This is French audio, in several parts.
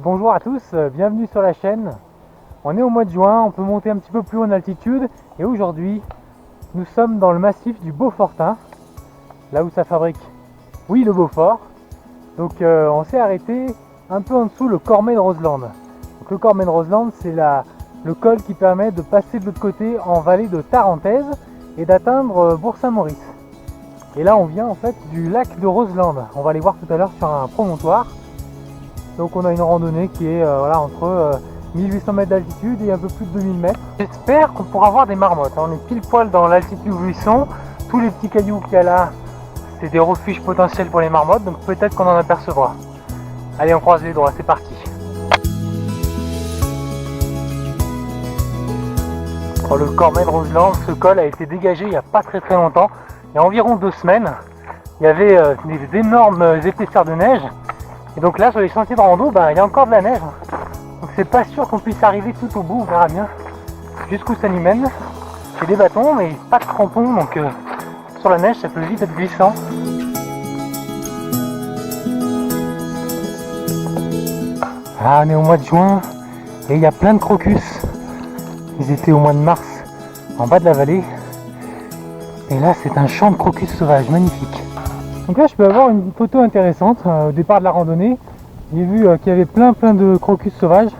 Bonjour à tous, bienvenue sur la chaîne. On est au mois de juin, on peut monter un petit peu plus haut en altitude et aujourd'hui nous sommes dans le massif du Beaufortain, là où ça fabrique, oui, le Beaufort. Donc on s'est arrêté un peu en dessous le Cormet de Roseland. Donc le Cormet de Roseland, c'est le col qui permet de passer de l'autre côté en vallée de Tarentaise et d'atteindre Bourg-Saint-Maurice. Et là on vient en fait du lac de Roseland. On va aller voir tout à l'heure sur un promontoire. Donc on a une randonnée qui est entre 1800 mètres d'altitude et un peu plus de 2000 mètres. J'espère qu'on pourra voir des marmottes. On est pile poil dans l'altitude où ils sont. Tous les petits cailloux qu'il y a là, c'est des refuges potentiels pour les marmottes, donc peut-être qu'on en apercevra. Allez, on croise les doigts, c'est parti. Pour le Cormet de Roseland, ce col a été dégagé il n'y a pas très longtemps. Il y a environ 2 semaines. Il y avait des énormes épaisseurs de neige. Et donc là, sur les sentiers de rando, il y a encore de la neige. Donc c'est pas sûr qu'on puisse arriver tout au bout, on verra bien jusqu'où ça nous mène. J'ai des bâtons, mais pas de crampons, donc sur la neige, ça peut vite être glissant. Ah, on est au mois de juin et il y a plein de crocus. Ils étaient au mois de mars en bas de la vallée. Et là, c'est un champ de crocus sauvage, magnifique. Donc là je peux avoir une photo intéressante au départ de la randonnée. J'ai vu qu'il y avait plein de crocus sauvages.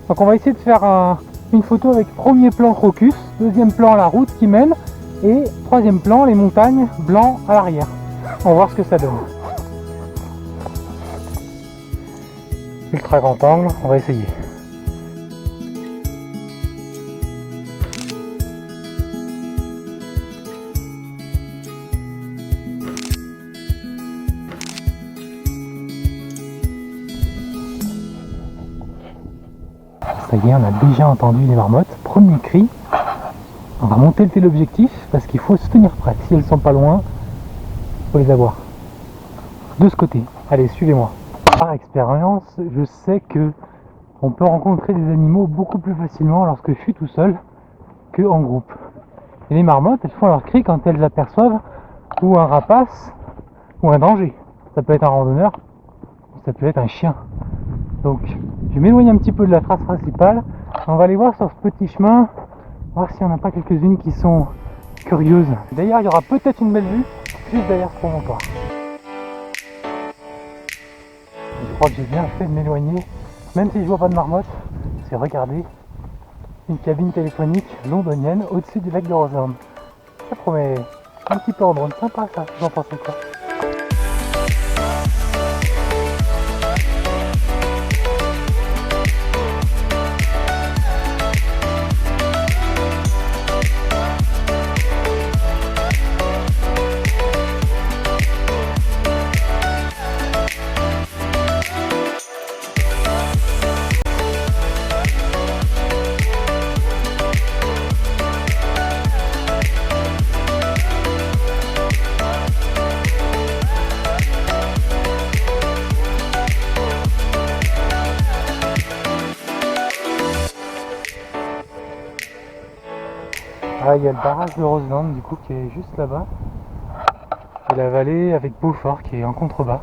Donc on va essayer de faire une photo avec premier plan crocus, deuxième plan la route qui mène et troisième plan les montagnes blancs à l'arrière. On va voir ce que ça donne. Ultra grand angle, on va essayer. Ça y est, on a déjà entendu les marmottes. Premier cri. On va monter le téléobjectif parce qu'il faut se tenir prêt. Si elles sont pas loin, il faut les avoir. De ce côté. Allez, suivez-moi. Par expérience, je sais que on peut rencontrer des animaux beaucoup plus facilement lorsque je suis tout seul que en groupe. Et les marmottes, elles font leur cri quand elles aperçoivent ou un rapace ou un danger. Ça peut être un randonneur, ça peut être un chien. Donc je vais m'éloigner un petit peu de la trace principale. On va aller voir sur ce petit chemin, voir s'il n'y en a pas quelques-unes qui sont curieuses. D'ailleurs il y aura peut-être une belle vue juste derrière ce promontoire. Je crois que j'ai bien fait de m'éloigner, même si je vois pas de marmotte. C'est regarder une cabine téléphonique londonienne au-dessus du lac de Roseland. Ça promet un petit peu en drone, sympa ça, vous en pensez quoi? Ah, il y a le barrage de Roseland du coup qui est juste là-bas. Et la vallée avec Beaufort qui est en contrebas.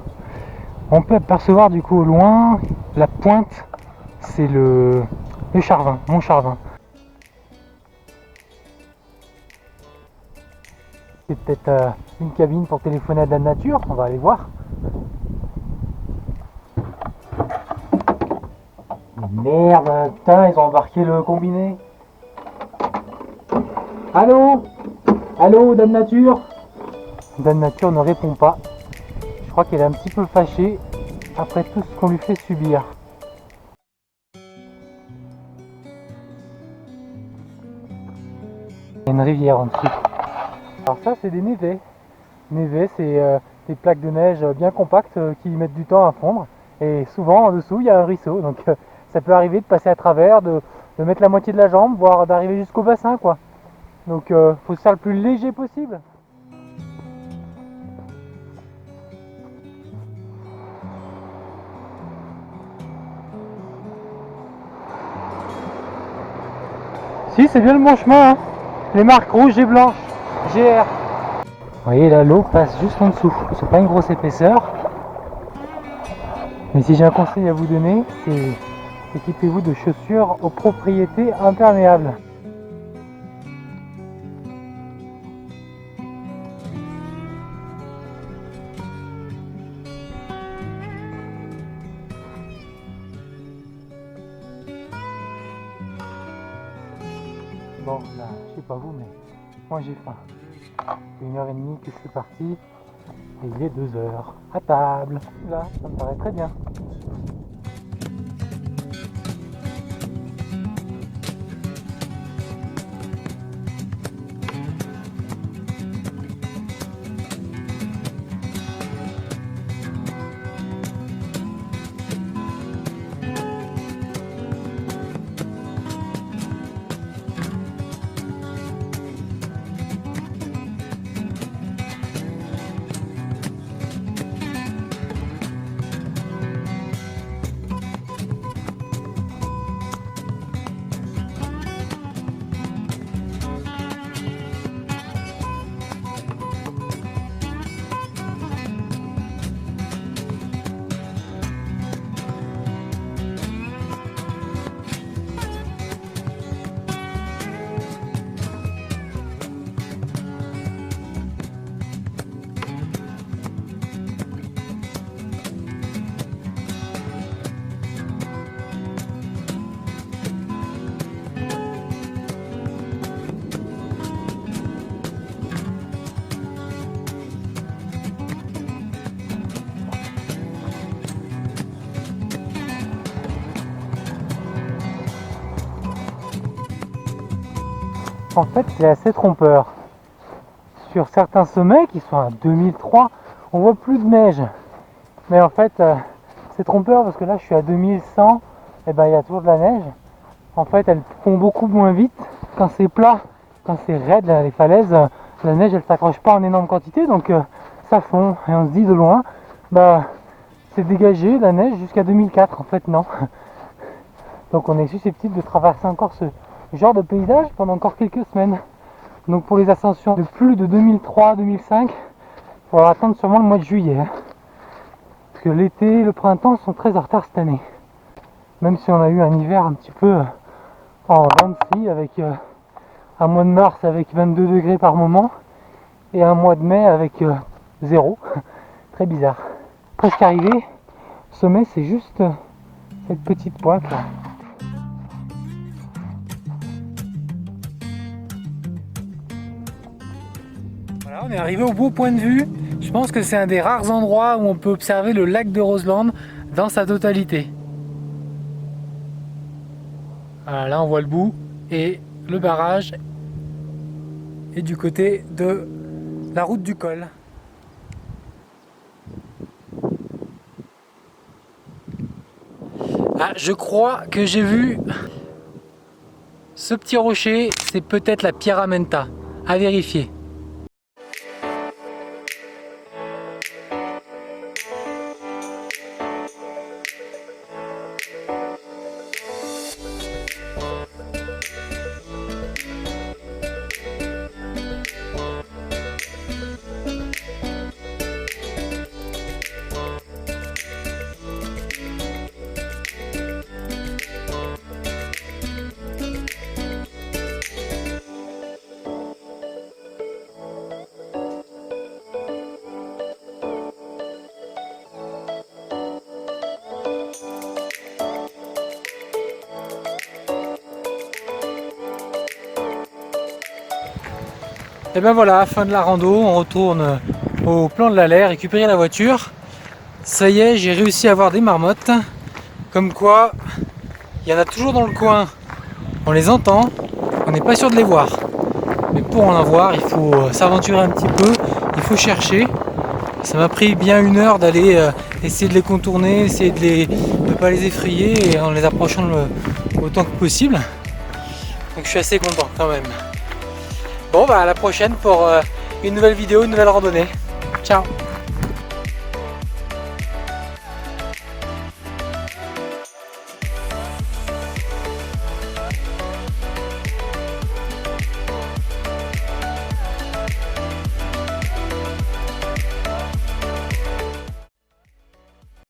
On peut apercevoir du coup au loin la pointe, c'est le Charvin, Mont Charvin. C'est peut-être une cabine pour téléphoner à de la nature, on va aller voir. Merde, putain, ils ont embarqué le combiné. Allô? Allô, Dame Nature? Dame Nature ne répond pas. Je crois qu'elle est un petit peu fâchée après tout ce qu'on lui fait subir. Il y a une rivière en dessous. Alors ça, c'est des névés. Névés, c'est des plaques de neige bien compactes qui mettent du temps à fondre. Et souvent, en dessous, il y a un ruisseau. Donc ça peut arriver de passer à travers, de mettre la moitié de la jambe, voire d'arriver jusqu'au bassin, quoi. Donc faut se faire le plus léger possible. Si, c'est bien le bon chemin, hein. Les marques rouges et blanches, GR. Vous voyez là, l'eau passe juste en dessous. C'est pas une grosse épaisseur. Mais si j'ai un conseil à vous donner, c'est équipez-vous de chaussures aux propriétés imperméables. Bon, là, je sais pas vous, mais moi j'ai faim. Ça fait 1h30 que je suis parti et il est 2h. À table. Là, ça me paraît très bien. En fait, c'est assez trompeur. Sur certains sommets qui sont à 2003, on voit plus de neige. Mais en fait, c'est trompeur parce que là, je suis à 2100, et ben il y a toujours de la neige. En fait, elles fond beaucoup moins vite. Quand c'est plat, quand c'est raide, les falaises, la neige, elle s'accroche pas en énorme quantité, donc ça fond. Et on se dit de loin, bah c'est dégagé la neige jusqu'à 2004. En fait, non. Donc on est susceptible de traverser encore ce genre de paysage pendant encore quelques semaines. Donc pour les ascensions de plus de 2003-2005, il faudra attendre sûrement le mois de juillet. Parce que l'été et le printemps sont très en retard cette année. Même si on a eu un hiver un petit peu en dents de scie, avec un mois de mars avec 22 degrés par moment et un mois de mai avec 0. Très bizarre. Presque arrivé. Sommet, c'est juste cette petite pointe là. Voilà, on est arrivé au beau point de vue. Je pense que c'est un des rares endroits où on peut observer le lac de Roseland dans sa totalité. Voilà, là on voit le bout et le barrage est du côté de la route du col. Ah, je crois que j'ai vu ce petit rocher, c'est peut-être la Pierra Menta, à vérifier. Et ben voilà, fin de la rando, on retourne au plan de l'Aller, récupérer la voiture. Ça y est, j'ai réussi à avoir des marmottes. Comme quoi, il y en a toujours dans le coin. On les entend, on n'est pas sûr de les voir. Mais pour en voir, il faut s'aventurer un petit peu, il faut chercher. Ça m'a pris bien 1 heure d'aller essayer de les contourner, essayer de ne pas les effrayer et en les approchant autant que possible. Donc je suis assez content quand même. Bon bah à la prochaine pour une nouvelle vidéo, une nouvelle randonnée. Ciao!